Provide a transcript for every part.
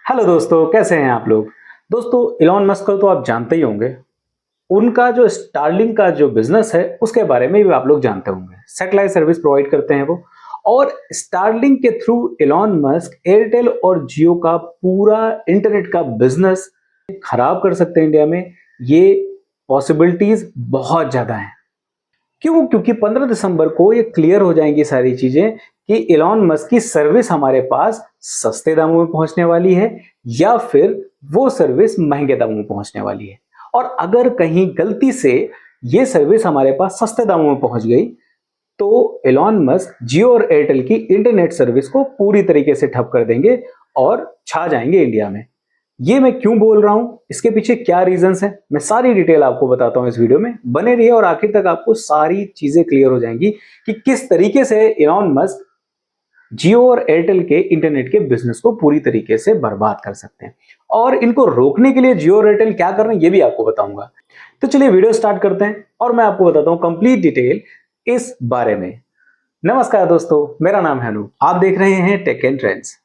Hello दोस्तों, कैसे हैं आप लोग। दोस्तों, इलॉन मस्क को तो आप जानते ही होंगे। उनका जो स्टारलिंक का जो बिजनेस है उसके बारे में भी आप लोग जानते होंगे। सैटेलाइट सर्विस प्रोवाइड करते हैं वो। और स्टारलिंक के थ्रू इलॉन मस्क एयरटेल और जियो का पूरा इंटरनेट का बिजनेस खराब कर सकते हैं इंडिया में। ये पॉसिबिलिटीज बहुत ज्यादा हैं। क्यों? क्योंकि 15 दिसंबर को ये क्लियर हो जाएंगी सारी चीजें कि इलॉन मस्क की सर्विस हमारे पास सस्ते दामों में पहुंचने वाली है या फिर वो सर्विस महंगे दामों में पहुंचने वाली है। और अगर कहीं गलती से ये सर्विस हमारे पास सस्ते दामों में पहुंच गई तो इलॉन मस्क जियो और एयरटेल की इंटरनेट सर्विस को पूरी तरीके से ठप कर देंगे और छा जाएंगे इंडिया में। ये मैं क्यों बोल रहा हूं, इसके पीछे क्या रीजंस हैं, मैं सारी डिटेल आपको बताता हूं इस वीडियो में। बने रहिए और आखिर तक आपको सारी चीजें क्लियर हो जाएंगी कि किस तरीके से इलॉन मस्क जियो और एयरटेल के इंटरनेट के बिजनेस को पूरी तरीके से बर्बाद कर सकते हैं। और इनको रोकने के लिए जियो और एयरटेल क्या कर रहे हैं ये भी आपको बताऊंगा। तो चलिए वीडियो स्टार्ट करते हैं और मैं आपको बताता हूं कंप्लीट डिटेल इस बारे में। नमस्कार दोस्तों, मेरा नाम है अनूप, आप देख रहे हैं टेक एंड ट्रेंड्स।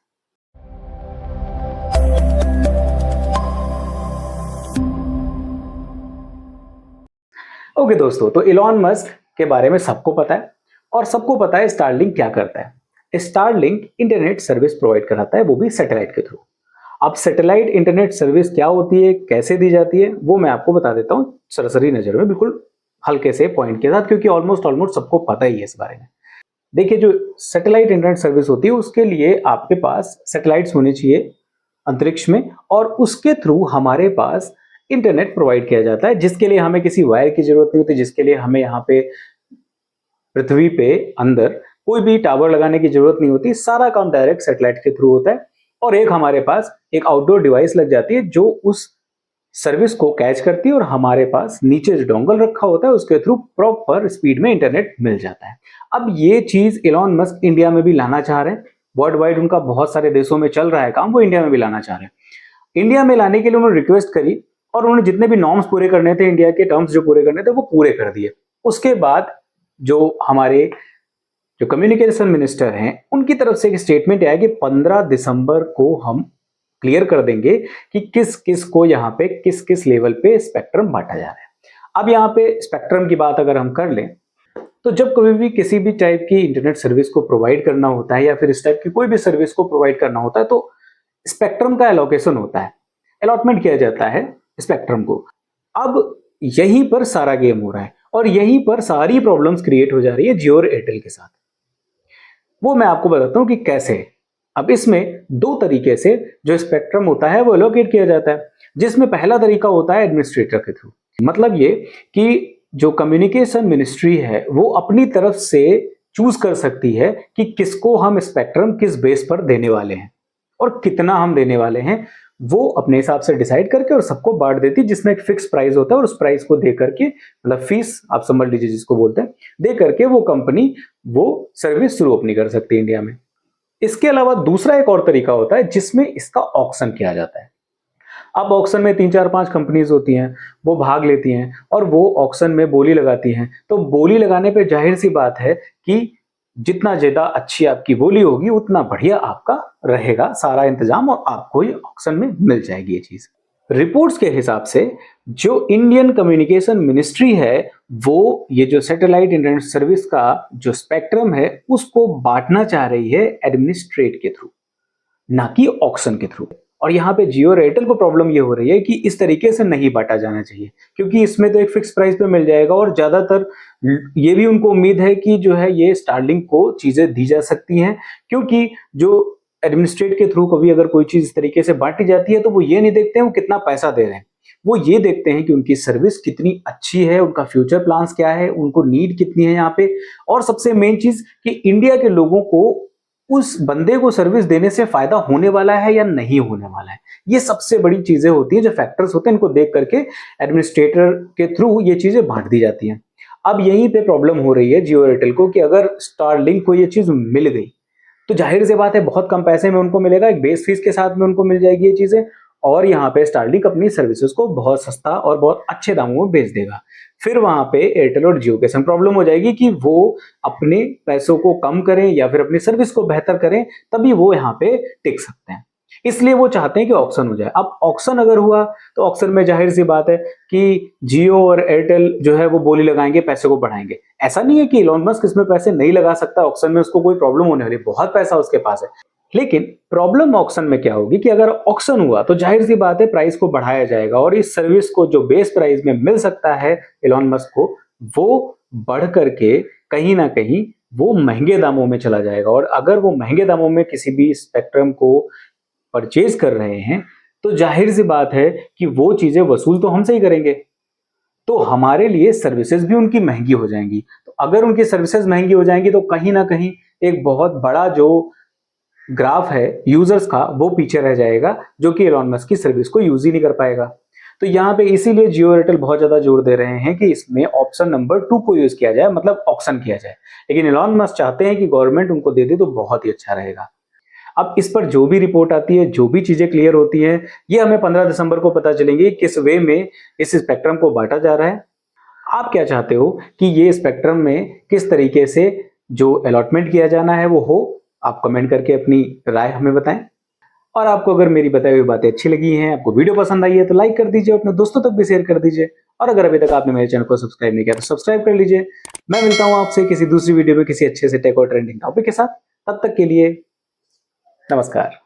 ओके दोस्तों, तो इलॉन मस्क के बारे में सबको पता है और सबको पता है स्टारलिंक क्या करता है। स्टारलिंक इंटरनेट सर्विस प्रोवाइड कराता है, वो भी सैटेलाइट के थ्रू। अब सैटेलाइट इंटरनेट सर्विस क्या होती है, कैसे दी जाती है, वो मैं आपको बता देता हूं सरसरी नजर में, बिल्कुल हल्के से पॉइंट के साथ, क्योंकि ऑलमोस्ट सबको पता ही है इस बारे में। देखिए, जो सैटेलाइट इंटरनेट सर्विस होती है उसके लिए आपके पास सैटेलाइट्स होने चाहिए अंतरिक्ष में, और उसके थ्रू हमारे पास इंटरनेट प्रोवाइड किया जाता है, जिसके लिए हमें किसी वायर की जरूरत नहीं होती, जिसके लिए हमें यहाँ पे पृथ्वी पे अंदर कोई भी टावर लगाने की जरूरत नहीं होती। सारा काम डायरेक्ट सैटेलाइट के थ्रू होता है। और एक हमारे पास एक आउटडोर डिवाइस लग जाती है जो उस सर्विस को कैच करती है और हमारे पास नीचे जो डोंगल रखा होता है उसके थ्रू प्रॉपर स्पीड में इंटरनेट मिल जाता है। अब ये चीज इलॉन मस्क इंडिया में भी लाना चाह रहे हैं। वर्ल्ड वाइड उनका बहुत सारे देशों में चल रहा है काम, वो इंडिया में भी लाना चाह रहे हैं। इंडिया में लाने के लिए उन्होंने रिक्वेस्ट करी और उन्होंने जितने भी नॉर्म्स पूरे करने थे, इंडिया के टर्म्स जो पूरे करने थे, वो पूरे कर दिए। उसके बाद जो हमारे जो कम्युनिकेशन मिनिस्टर हैं उनकी तरफ से एक स्टेटमेंट आया कि 15 दिसंबर को हम क्लियर कर देंगे कि किस किस को यहाँ पे किस किस लेवल पे स्पेक्ट्रम बांटा जा रहा है। अब यहाँ पे स्पेक्ट्रम की बात अगर हम कर लें तो जब कभी भी किसी भी टाइप की इंटरनेट सर्विस को प्रोवाइड करना होता है या फिर इस टाइप की कोई भी सर्विस को प्रोवाइड करना होता है तो स्पेक्ट्रम का एलोकेशन होता है, अलॉटमेंट किया जाता है स्पेक्ट्रम को। अब यहीं पर सारा गेम हो रहा है और यहीं पर सारी प्रॉब्लम्स क्रिएट हो जा रही है जियो और एयरटेल के साथ। वो मैं आपको बताता हूं कि कैसे। अब इसमें दो तरीके से जो स्पेक्ट्रम होता है वो एलोकेट किया जाता है, जिसमें पहला तरीका होता है एडमिनिस्ट्रेटर के थ्रू। मतलब ये कि जो कम्युनिकेशन मिनिस्ट्री है वो अपनी तरफ से चूज कर सकती है कि किसको हम स्पेक्ट्रम किस बेस पर देने वाले हैं और कितना हम देने वाले हैं। वो अपने हिसाब से डिसाइड करके और सबको बांट देती है, जिसमें एक फिक्स प्राइस होता है और उस प्राइस को दे करके, मतलब फीस आप समझ लीजिए जिसको बोलते हैं, दे करके वो कंपनी वो सर्विस शुरू अपनी कर सकती है इंडिया में। इसके अलावा दूसरा एक और तरीका होता है जिसमें इसका ऑक्शन किया जाता है। अब ऑक्शन में 3 4 5 कंपनीज होती हैं, वो भाग लेती हैं और वो ऑक्शन में बोली लगाती हैं। तो बोली लगाने पे जाहिर सी बात है कि जितना ज्यादा अच्छी आपकी बोली होगी उतना बढ़िया आपका रहेगा सारा इंतजाम और आपको ये ऑक्शन में मिल जाएगी ये चीज। रिपोर्ट्स के हिसाब से जो इंडियन कम्युनिकेशन मिनिस्ट्री है वो ये जो सैटेलाइट इंटरनेट सर्विस का जो स्पेक्ट्रम है उसको बांटना चाह रही है एडमिनिस्ट्रेट के थ्रू, ना कि ऑक्शन के थ्रू। और यहाँ पे जियो और एयरटेल को प्रॉब्लम ये हो रही है कि इस तरीके से नहीं बांटा जाना चाहिए, क्योंकि इसमें तो एक फिक्स प्राइस पे मिल जाएगा और ज्यादातर ये भी उनको उम्मीद है कि जो है ये स्टारलिंक को चीजें दी जा सकती हैं, क्योंकि जो एडमिनिस्ट्रेट के थ्रू कभी अगर कोई चीज इस तरीके से बांटी जाती है तो वो ये नहीं देखते हैं वो कितना पैसा दे रहे हैं, वो ये देखते हैं कि उनकी सर्विस कितनी अच्छी है, उनका फ्यूचर प्लान्स क्या है, उनको नीड कितनी है यहाँ पे, और सबसे मेन चीज कि इंडिया के लोगों को उस बंदे को सर्विस देने से फायदा होने वाला है या नहीं होने वाला है। ये सबसे बड़ी चीजें होती हैं, जो फैक्टर्स होते हैं, इनको देख करके एडमिनिस्ट्रेटर के थ्रू ये चीजें बांट दी जाती हैं। अब यहीं पे प्रॉब्लम हो रही है जियो एयरटेल को कि अगर स्टारलिंक को ये चीज मिल गई तो जाहिर सी बात है बहुत कम पैसे में उनको मिलेगा, एक बेस फीस के साथ में उनको मिल जाएगी ये चीजें, और यहाँ पे स्टारलिंक अपनी सर्विसेज को बहुत सस्ता और बहुत अच्छे दामों में बेच देगा। फिर वहां पे एयरटेल और जियो के संग प्रॉब्लम हो जाएगी कि वो अपने पैसों को कम करें या फिर अपनी सर्विस को बेहतर करें, तभी वो यहाँ पे टिक सकते हैं। इसलिए वो चाहते हैं कि ऑक्शन हो जाए। अब ऑक्शन अगर हुआ तो ऑक्शन में जाहिर सी बात है कि जियो और एयरटेल जो है वो बोली लगाएंगे, पैसे को बढ़ाएंगे। ऐसा नहीं है कि इलॉन मस्क इसमें पैसे नहीं लगा सकता, ऑक्शन में उसको कोई प्रॉब्लम होने वाली, बहुत पैसा उसके पास है। लेकिन प्रॉब्लम ऑक्शन में क्या होगी कि अगर ऑक्शन हुआ तो जाहिर सी बात है प्राइस को बढ़ाया जाएगा और इस सर्विस को जो बेस प्राइस में मिल सकता है इलॉन मस्क को, वो बढ़ करके कहीं ना कहीं वो महंगे दामों में चला जाएगा। और अगर वो महंगे दामों में किसी भी स्पेक्ट्रम को परचेज कर रहे हैं तो जाहिर सी बात है कि वो चीजें वसूल तो हमसे ही करेंगे, तो हमारे लिए सर्विसेज भी उनकी महंगी हो जाएंगी। तो अगर उनकी सर्विसेज महंगी हो जाएंगी तो कहीं ना कहीं एक बहुत बड़ा जो ग्राफ है यूजर्स का वो पीछे रह जाएगा, जो कि एलॉन मस्क की सर्विस को यूज ही नहीं कर पाएगा। तो यहाँ पे इसीलिए जियो एयरटेल बहुत ज्यादा जोर दे रहे हैं कि इसमें ऑप्शन नंबर 2 को यूज किया जाए, मतलब ऑक्शन किया जाए। लेकिन एलॉन मस्क चाहते हैं कि गवर्नमेंट उनको दे दे तो बहुत ही अच्छा रहेगा। अब इस पर जो भी रिपोर्ट आती है, जो भी चीजें क्लियर होती हैं, ये हमें 15 दिसंबर को पता चलेंगी किस वे में इस स्पेक्ट्रम को बांटा जा रहा है। आप क्या चाहते हो कि ये स्पेक्ट्रम में किस तरीके से जो अलॉटमेंट किया जाना है वो हो? आप कमेंट करके अपनी राय हमें बताएं। और आपको अगर मेरी बताई हुई बातें अच्छी लगी हैं, आपको वीडियो पसंद आई है तो लाइक कर दीजिए, अपने दोस्तों तक भी शेयर कर दीजिए। और अगर अभी तक आपने मेरे चैनल को सब्सक्राइब नहीं किया तो सब्सक्राइब कर लीजिए। मैं मिलता हूं आपसे किसी दूसरी वीडियो में किसी अच्छे से टेक और ट्रेंडिंग टॉपिक के साथ। तब तक के लिए नमस्कार।